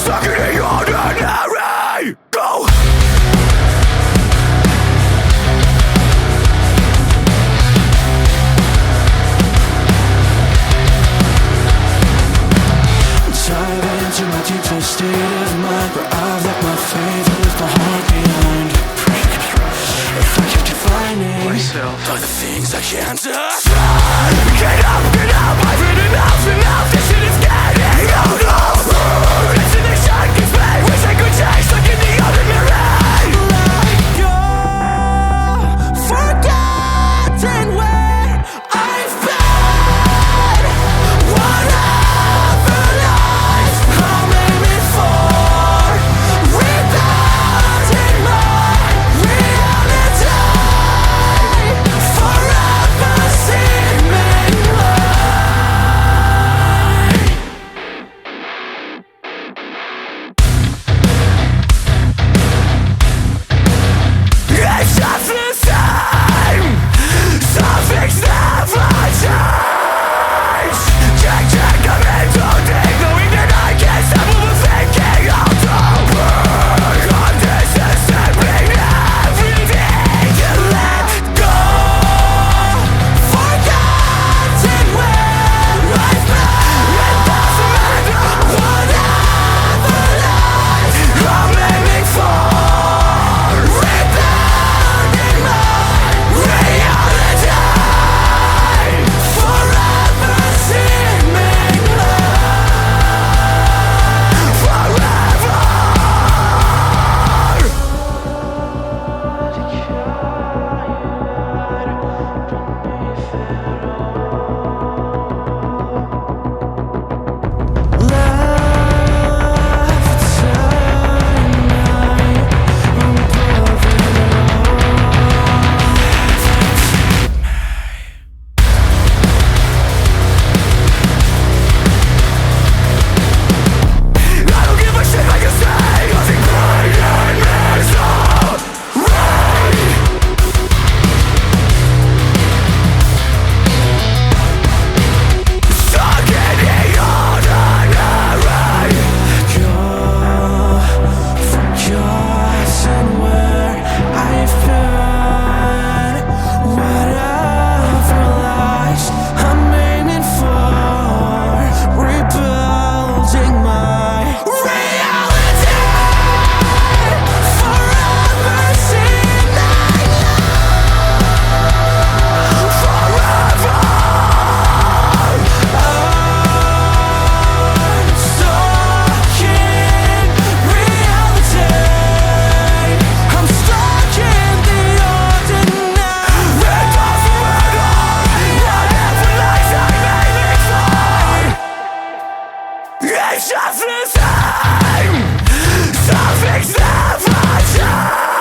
stuck in the ordinary. Go. Dive into my deepest state of mind, where I've left my faith and left my heart behind. If I keep defining myself by the things I can't decide. Get up, I've had enough, this shit is getting out of hand. Destination gives me, wish I could change, stuck in the ordinary. Let go, forgotten where I've been. Whatever lies I'm aiming for, rebuilding my reality. Forever seeming It's just the same. Some things never change. Check, I'm into deep, knowing that I can't stop overthinking all the work. I'm disassembling everything. Let go. forgotten where I've been. It doesn't matter. Whatever lies I'm aiming for rebuilding my reality. forever seeming I don't give a shit what you say. Nothing blind and miserable. Stuck in the ordinary. go, forgotten where I've been. Whatever lies I'm aiming for, rebuilding my Reality. forever seeming stuck in reality. I'm stuck in the ordinary. It doesn't matter. Whatever lies I'm aiming for. It's just the same. Some things never change.